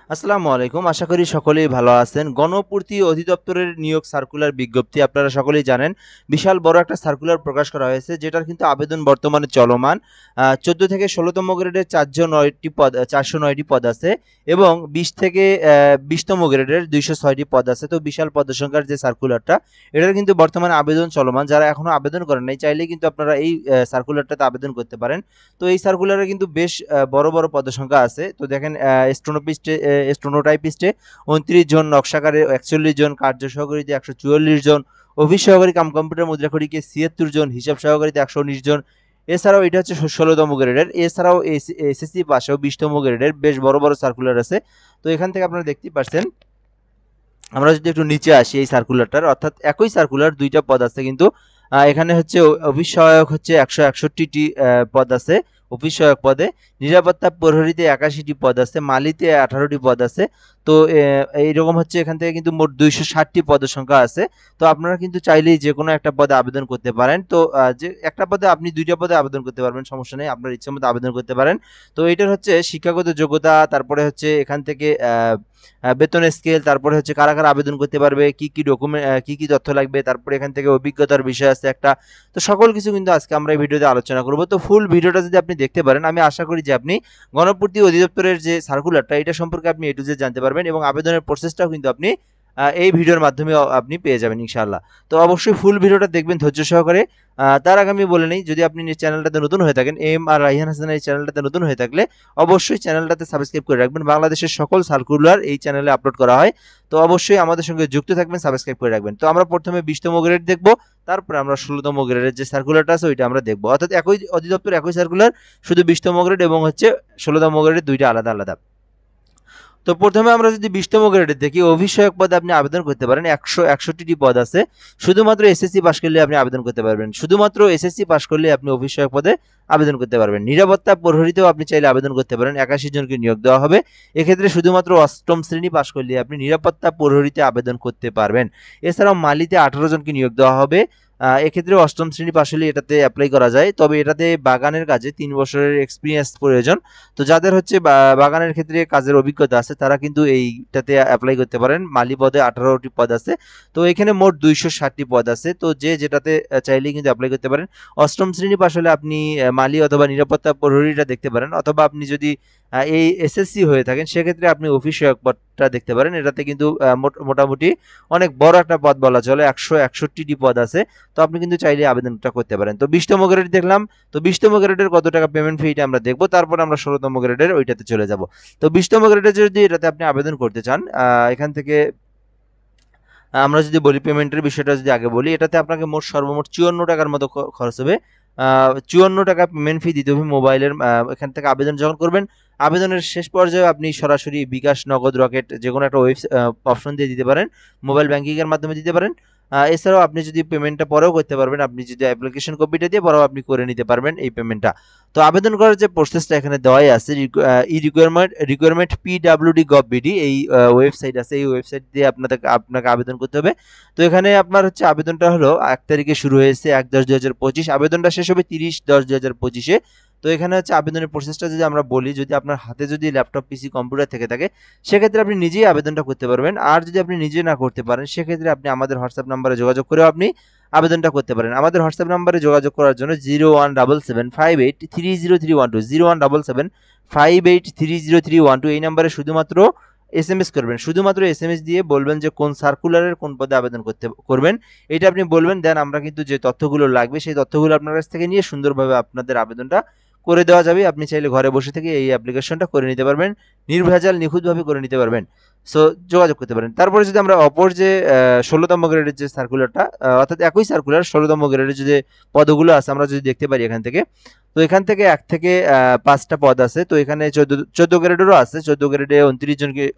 আসসালামু আলাইকুম। আশা করি সকলেই ভালো আছেন। গণপূর্তি অধিদপ্তরের নিয়োগ সার্কুলার বিজ্ঞপ্তি আপনারা সকলেই জানেন। বিশাল বড় একটা সার্কুলার প্রকাশ করা হয়েছে যেটার কিন্তু আবেদন বর্তমানে চলমান। ১৪ থেকে ১৬ তম গ্রেডের ৪০৯ টি পদ আছে এবং ২০ থেকে ২০ তম গ্রেডের ২০৬ টি পদ আছে। তো বিশাল পদসংখ্যার যে সার্কুলারটা এটার কিন্তু বর্তমানে আবেদন চলমান। যারা এখনো আবেদন করেন নাই চাইলেই কিন্তু আপনারা এই সার্কুলারটাতে আবেদন করতে পারেন। তো এই সার্কুলারে কিন্তু বেশ বড় বড় পদসংখ্যা আছে। তো দেখেন স্টেনোটাইপিস্টে ২৯ জন, নকশাকারে ৪১ জন, কার্য সহকারীতে ১৪৪ জন, অফিস সহকারী কাম কম্পিউটার মুদ্রাক্ষরিকে ৭৬ জন, হিসাব সহকারীতে ১১৯ জন। এছাড়াও এটা হচ্ছে ১৬ তম গ্রেডের। এছাড়াও এসএসসি পাশেও ২০ তম গ্রেডের বেশ বড় বড় সার্কুলার আছে। তো এখান থেকে আপনারা দেখতেই পারছেন। আমরা যদি একটু নিচে আসি এই সার্কুলারটার, অর্থাৎ একই সার্কুলার দুইটা পদ আছে কিন্তু এখানে হচ্ছে অফিস সহায়ক হচ্ছে ১৬১টি পদ আছে অফিস সহায়ক পদে, নিরাপত্তা প্রহরীতে ৮১টি পদ আছে, মালিতে ১৮টি পদ আছে। তো এইরকম হচ্ছে এখান থেকে কিন্তু মোট ২৬০টি পদের সংখ্যা আছে। তো আপনারা কিন্তু চাইলেই যে কোনো একটা পদে আবেদন করতে পারেন। তো যে একটা পদে আপনি দুইটা পদে আবেদন করতে পারবেন, সমস্যা নেই, আপনার ইচ্ছে মতো আবেদন করতে পারেন। তো এটার হচ্ছে শিক্ষাগত যোগ্যতা, তারপরে হচ্ছে এখান থেকে বেতনের স্কেল, তারপরে হচ্ছে কারা কারা আবেদন করতে পারবে, কি কি ডকুমেন্ট, কি কি তথ্য লাগবে, তারপরে এখান থেকে অভিজ্ঞতার বিষয় আছে একটা। তো সকল কিছু কিন্তু আজকে আমরা এই ভিডিওতে আলোচনা করব। তো ফুল ভিডিওটা যদি আপনি দেখতে পারেন, আমি আশা করি যে আপনি গণপূর্তি অধিদপ্তরের যে সার্কুলারটা এটা সম্পর্কে আপনি এ টু জেড জানতে পারবেন এবং আবেদনের প্রসেসটাও কিন্তু আপনি এই ভিডিওর মাধ্যমে আপনি পেয়ে যাবেন ইনশাআল্লাহ। তো অবশ্যই ফুল ভিডিওটা দেখবেন ধৈর্য সহকারে। তার আগে আমি বলে নেই, যদি আপনি চ্যানেলটাতে নতুন হয়ে থাকেন, এম আর রাইহান হাসানের এই চ্যানেলটাতে নতুন হয়ে থাকলে অবশ্যই চ্যানেলটাতে সাবস্ক্রাইব করে রাখবেন। বাংলাদেশের সকল সার্কুলার এই চ্যানেলে আপলোড করা হয়। তো অবশ্যই আমাদের সঙ্গে যুক্ত থাকবেন, সাবস্ক্রাইব করে রাখবেন। তো আমরা প্রথমে ২০ তম গ্রেড দেখব, তারপরে আমরা ১৬ তম গ্রেডের যে সার্কুলারটা আছে ওইটা আমরা দেখব। অর্থাৎ একই অধিদপ্তর, একই সার্কুলার, শুধু ২০ তম গ্রেড এবং হচ্ছে ১৬ তম গ্রেডের দুইটা আলাদা আলাদা। তো প্রথমে আমরা যদি ২০ তম গ্রেডের দেখি, অফিস সহায়ক পদে আপনি আবেদন করতে পারেন। ১৬১টি পদ আছে। শুধুমাত্র এসএসসি পাস করলে আপনি আবেদন করতে পারবেন। শুধুমাত্র এসএসসি পাস করলে আপনি অফিস সহায়ক পদে আবেদন করতে পারবেন। নিরাপত্তা প্রহরীতেও আপনি চাইলে আবেদন করতে পারেন। ৮১ জনকে নিয়োগ দেওয়া হবে। এক্ষেত্রে শুধুমাত্র অষ্টম শ্রেণী পাস করলে আপনি নিরাপত্তা প্রহরীতে আবেদন করতে পারবেন। এছাড়াও মালিতে ১৮ জনকে নিয়োগ দেওয়া হবে। এক্ষেত্রে অষ্টম শ্রেণী পাস হলে এটাতে অ্যাপ্লাই করা যায়। তবে এটাতে বাগানের কাজে ৩ বছরের এক্সপিরিয়েন্স প্রয়োজন। তো যাদের হচ্ছে বাগানের ক্ষেত্রে কাজের অভিজ্ঞতা আছে তারা কিন্তু এইটাতে অ্যাপ্লাই করতে পারেন। মালি পদে ১৮টি পদ আছে। তো এখানে মোট ২৬০টি পদ আছে। তো যে যেটাতে চাইলেই কিন্তু অ্যাপ্লাই করতে পারেন। অষ্টম শ্রেণী পাস হলে আপনি মালি অথবা নিরাপত্তা প্রহরীটা দেখতে পারেন, অথবা আপনি যদি এই এসএসসি হয়ে থাকেন সেক্ষেত্রে আপনি অফিস সহায়ক পদটা দেখতে পারেন। এটাতে কিন্তু মোটামুটি অনেক বড় একটা পদ বলা চলে, ১৬১টি পদ আছে। তো আপনি কিন্তু চাইলে আবেদনটা করতে পারেন। তো ২০ তম গ্রেড দেখলাম। তো ২০ তম গ্রেডের কত টাকা পেমেন্ট ফি এটা আমরা দেখবো, তারপর আমরা ১৬ তম গ্রেডের ওইটাতে চলে যাব। তো ২০ তম গ্রেডের যদি এটাতে আপনি আবেদন করতে চান, এখান থেকে আমরা যদি বলি পেমেন্টের বিষয়টা যদি আগে বলি, এটাতে আপনাকে সর্বমোট ৫৪ টাকার মতো খরচ হবে। ৫৪ টাকা পেমেন্ট ফি দিতে হবে মোবাইলের। এখান থেকে আবেদন যখন করবেন, আবেদনের শেষ পর্যায়ে আপনি সরাসরি বিকাশ, নগদ, রকেট যে কোনো একটা অপশন দিয়ে দিতে পারেন। মোবাইল ব্যাংকিং এর মাধ্যমে দিতে পারেন। এছাড়াও আপনি যদি পেমেন্টটা পরেও করতে পারবেন, আপনি যদি অ্যাপ্লিকেশন কপিটা দিয়ে পরেও আপনি করে নিতে পারবেন এই পেমেন্টটা। তো আবেদন করার যে প্রসেসটা এখানে দেওয়াই আছে, রিকোয়ারমেন্ট PWD.gov.bd এই ওয়েবসাইট আছে। এই ওয়েবসাইট দিয়ে আপনাকে আবেদন করতে হবে। তো এখানে আপনার হচ্ছে আবেদনটা হলো ১ তারিখে শুরু হয়েছে, ১/১০/২০২৫। আবেদনটা শেষ হবে ৩০/১০/২০২৫-এ। তো এখানে হচ্ছে আবেদনের প্রসেসটা যদি আমরা বলি, যদি আপনার হাতে যদি ল্যাপটপ, পিসি, কম্পিউটার থেকে থাকে সেক্ষেত্রে আপনি নিজেই আবেদনটা করতে পারবেন। আর যদি আপনি নিজে না করতে পারেন সেক্ষেত্রে আপনি আমাদের হোয়াটসঅ্যাপ নাম্বারে যোগাযোগ করেও আপনি আবেদনটা করতে পারেন। আমাদের হোয়াটসঅ্যাপ নাম্বারে যোগাযোগ করার জন্য 01775830312 01775830312 এই নাম্বারে শুধুমাত্র এসএমএস করবেন। শুধুমাত্র এসএমএস দিয়ে বলবেন যে কোন সার্কুলারের কোন পদে আবেদন করবেন এটা আপনি বলবেন। দেন আমরা কিন্তু যে তথ্যগুলো লাগবে সেই তথ্যগুলো আপনার কাছ থেকে নিয়ে সুন্দরভাবে আপনাদের আবেদনটা করে দেওয়া যাবে। আপনি চাইলে ঘরে বসে থেকে এই অ্যাপ্লিকেশনটা করে নিতে পারবেন, নির্ভেজাল নিখুঁতভাবে করে নিতে পারবেন। সো যোগাযোগ করতে পারেন। তারপরে যদি আমরা অপর যে ১৬ তম গ্রেডের যে সার্কুলারটা, অর্থাৎ একই সার্কুলার ১৬ তম গ্রেডের যে পদগুলো আছে আমরা যদি দেখতে পারি এখান থেকে, তো এখান থেকে ১ থেকে ৫টা পদ আছে। তো এখানে ১৪ গ্রেডেরও আছে। ১৪ গ্রেডে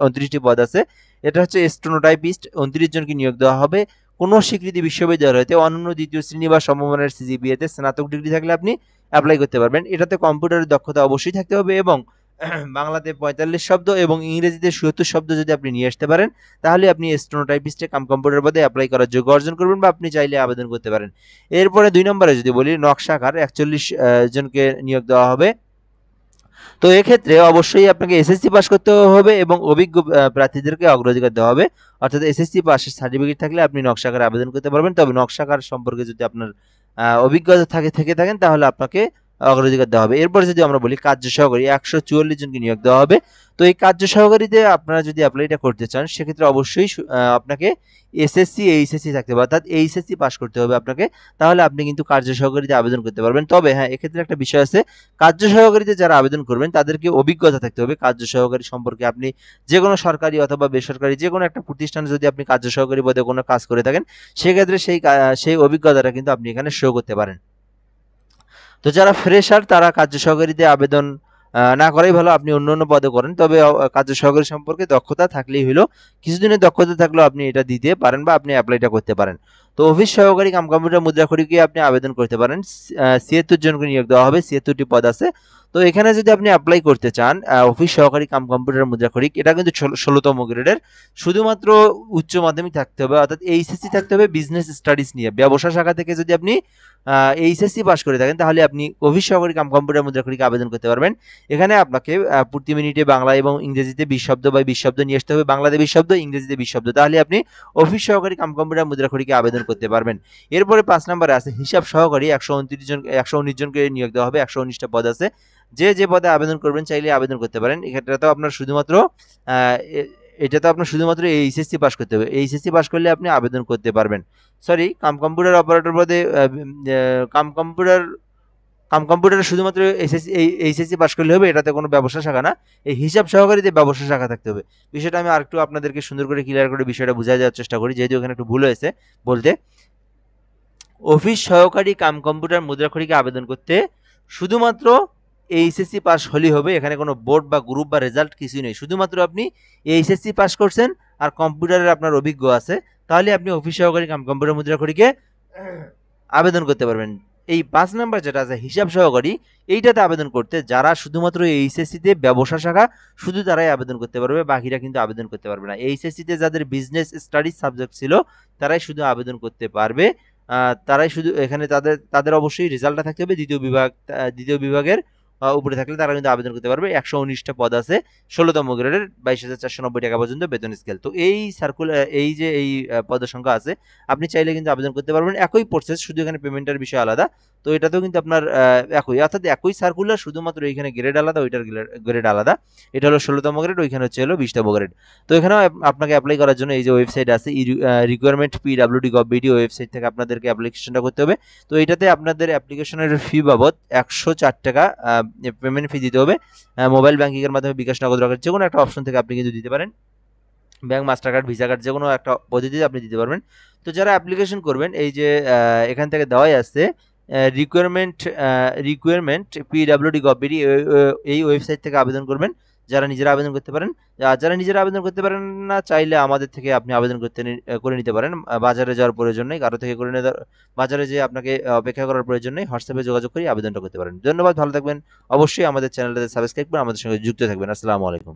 ২৯টি পদ আছে। এটা হচ্ছে স্টেনোটাইপিস্ট, ২৯ জনকে নিয়োগ দেওয়া হবে। কোনো স্বীকৃতি বিশ্ববিদ্যালয় হতে অনন্য দ্বিতীয় শ্রেণী বা সমমানের সিজিপিএতে স্নাতক ডিগ্রি থাকলে আপনি অ্যাপ্লাই করতে পারবেন। এটাতে কম্পিউটারের দক্ষতা অবশ্যই থাকতে হবে এবং বাংলাতে ৪৫ শব্দ এবং ইংরেজিতে ৭৬ শব্দ যদি আপনি নিয়ে আসতে পারেন তাহলে আপনি স্টেনোটাইপিস্টে কাম কম্পিউটার পদে অ্যাপ্লাই করার যোগ্য অর্জন করবেন বা আপনি চাইলে আবেদন করতে পারেন। এরপরে ২ নম্বরে যদি বলি, নকশাকার ৪১ জনকে নিয়োগ দেওয়া হবে। তো এক্ষেত্রে অবশ্যই আপনাকে এসএসসি পাস করতে হবে এবং অভিজ্ঞ প্রার্থীদেরকে অগ্রাধিকার দেওয়া হবে। অর্থাৎ এসএসসি পাসের সার্টিফিকেট থাকলে আপনি নকশাকারে আবেদন করতে পারবেন। তবে নকশাকার সম্পর্কে যদি আপনার অভিজ্ঞতা থেকে থাকেন তাহলে আপনাকে অগ্রাধিকার দেওয়া হবে। এরপরে যদি আমরা বলি কার্য সহকারী 144 জনকে নিয়োগ দেওয়া হবে। তো এই কার্য সহকারীতে আপনারা যদি অ্যাপ্লাইটা করতে চান সেক্ষেত্রে অবশ্যই আপনাকে এসএসসি, এইচএসসি থাকতে হবে, অর্থাৎ এইচএসসি পাস করতে হবে আপনাকে। তাহলে আপনি কিন্তু কার্য সহকারীতে আবেদন করতে পারবেন। তবে হ্যাঁ, এক্ষেত্রে একটা বিষয় আছে, কার্য সহকারীতে যারা আবেদন করবেন তাদেরকে অভিজ্ঞতা থাকতে হবে কার্য সহকারী সম্পর্কে। আপনি যে কোনো সরকারি অথবা বেসরকারি যে কোনো একটা প্রতিষ্ঠানে যদি আপনি কার্য সহকারী পদে কোনো কাজ করে থাকেন সেক্ষেত্রে সেই অভিজ্ঞতাটা কিন্তু আপনি এখানে শো করতে পারেন। তো যারা ফ্রেশার তারা কার্য সহকারীতে আবেদন না করাই ভালো, আপনি অন্য অন্য পদে করেন। তবে কার্য সহকারী সম্পর্কে দক্ষতা থাকলেই হলো, কিছুদিনের দক্ষতা থাকলেও আপনি এটা দিতে পারেন বা আপনি অ্যাপ্লাইটা করতে পারেন। তো অফিস সহকারী কাম কম্পিউটার মুদ্রাক্ষরিকে আপনি আবেদন করতে পারেন। ৭৬ জনকে নিয়োগ দেওয়া হবে, ৭৬টি পদ আছে। তো এখানে যদি আপনি অ্যাপ্লাই করতে চান অফিস সহকারী কাম কম্পিউটার মুদ্রাক্ষরিক, এটা কিন্তু ১৬তম গ্রেডের। শুধুমাত্র উচ্চ মাধ্যমিক থাকতে হবে, অর্থাৎ এইচএসসি থাকতে হবে বিজনেস স্টাডিজ নিয়ে। ব্যবসা শাখা থেকে যদি আপনি এইচএসসি পাস করে থাকেন তাহলে আপনি অফিস সহকারী কাম কম্পিউটার মুদ্রাক্ষরিকে আবেদন করতে পারবেন। এখানে আপনাকে প্রতি মিনিটে বাংলা এবং ইংরেজিতে ২০ শব্দ বা ২০ শব্দ নিয়ে আসতে হবে। বাংলাতে ২০ শব্দ, ইংরেজিতে ২০ শব্দ। তাহলে আপনি অফিস সহকারী কাম কম্পিউটার মুদ্রাক্ষরিকে আবেদন করতে পারবেন। এরপরে ৫ নম্বরে আছে হিসাব সহকারী ১১৯ জনকে নিয়োগ দেওয়া হবে। ১১৯টা পদ আছে। যে পদে আবেদন করবেন চাইলে আবেদন করতে পারেন। এক্ষেত্রে আপনার শুধুমাত্র এটা তো আপনার শুধুমাত্র এইচএসসি পাস করতে হবে। এইচএসসি পাস করলে আপনি আবেদন করতে পারবেন। সরি, কম্পিউটার অপারেটর পদে কাম কম্পিউটার কম্পিউটারে শুধুমাত্র এইচএসসি পাস করলে হবে, এটাতে কোনো ব্যবসা শাখা না। এই হিসাব সহকারীতে ব্যবসা শাখা থাকতে হবে। বিষয়টা আমি আরেকটু আপনাদেরকে সুন্দর করে ক্লিয়ার করে বিষয়টা বুঝাই দেওয়ার চেষ্টা করি, যেহেতু এখানে একটু ভুল হয়েছে বলতে। অফিস সহকারী কাম কম্পিউটার মুদ্রাক্ষরিকে আবেদন করতে শুধুমাত্র এইচএসসি পাস হলেই হবে। এখানে কোনো বোর্ড বা গ্রুপ বা রেজাল্ট কিছুই নেই। শুধুমাত্র আপনি এইচএসসি পাস করছেন আর কম্পিউটারের আপনার অভিজ্ঞ আছে, তাহলে আপনি অফিস সহকারী কাম কম্পিউটার মুদ্রাক্ষরিকে আবেদন করতে পারবেন। এই ৫ নাম্বার যেটা আছে হিসাব সহকারী, এইটাতে আবেদন করতে যারা শুধুমাত্র এইচএসসিতে ব্যবসা শাখা শুধু তারাই আবেদন করতে পারবে, বাকিরা কিন্তু আবেদন করতে পারবে না। এইচএসসিতে যাদের বিজনেস স্টাডিজ সাবজেক্ট ছিল তারাই শুধু আবেদন করতে পারবে। তারাই শুধু এখানে তাদের অবশ্যই রেজাল্টটা থাকতে হবে দ্বিতীয় বিভাগের উপরে থাকলে তারা কিন্তু আবেদন করতে পারবে। ১১৯টা পদ আছে, ১৬তম গ্রেডের ২২,৪৯০ টাকা পর্যন্ত বেতন স্কেল। তো এই এই পদের সংখ্যা আছে, আপনি চাইলে কিন্তু আবেদন করতে পারবেন। একই প্রসেস, শুধু এখানে পেমেন্টের বিষয় আলাদা। তো এটাতেও কিন্তু আপনার একই, অর্থাৎ একই সার্কুলার, শুধুমাত্র এইখানে গ্রেড আলাদা, ওইটার গ্রেড আলাদা। এটা হলো ১৬তম গ্রেড, ওইখানে হচ্ছে হলো ২০তম গ্রেড। তো এখানেও আপনাকে অ্যাপ্লাই করার জন্য এই যে ওয়েবসাইট আছে রিকোয়ারমেন্ট PWD.gov.bd, ওয়েবসাইট থেকে আপনাদেরকে অ্যাপ্লিকেশনটা করতে হবে। তো এটাতে আপনাদের অ্যাপ্লিকেশনের ফি বাবদ ১০৪ টাকা পেমেন্ট ফি দিতে হবে। মোবাইল ব্যাংকিংয়ের মাধ্যমে বিকাশ, নগদ, রকেট যে কোনো একটা অপশন থেকে আপনি কিন্তু দিতে পারেন। Bank, master card, visa card যে কোনো একটা পদ্ধতিতে আপনি দিতে পারবেন। তো যারা অ্যাপ্লিকেশন করবেন এই যে এখান থেকে দেওয়াই আছে রিকোয়ারমেন্ট PWD.gov.bd, এই ওয়েবসাইট থেকে আবেদন করবেন যারা নিজেরা আবেদন করতে পারেন। আর যারা নিজেরা আবেদন করতে পারেন না, চাইলে আমাদের থেকে আপনি আবেদন করে নিতে পারেন। বাজারে যাওয়ার প্রয়োজন নেই, কারো থেকে করে নিতে, বাজারে যেয়ে আপনাকে অপেক্ষা করার প্রয়োজন নেই। হোয়াটসঅ্যাপে যোগাযোগ করে আবেদনটা করতে পারেন। ধন্যবাদ, ভালো থাকবেন। অবশ্যই আমাদের চ্যানেলটাতে সাবস্ক্রাইব করে আমাদের সঙ্গে যুক্ত থাকবেন। আসসালামু আলাইকুম।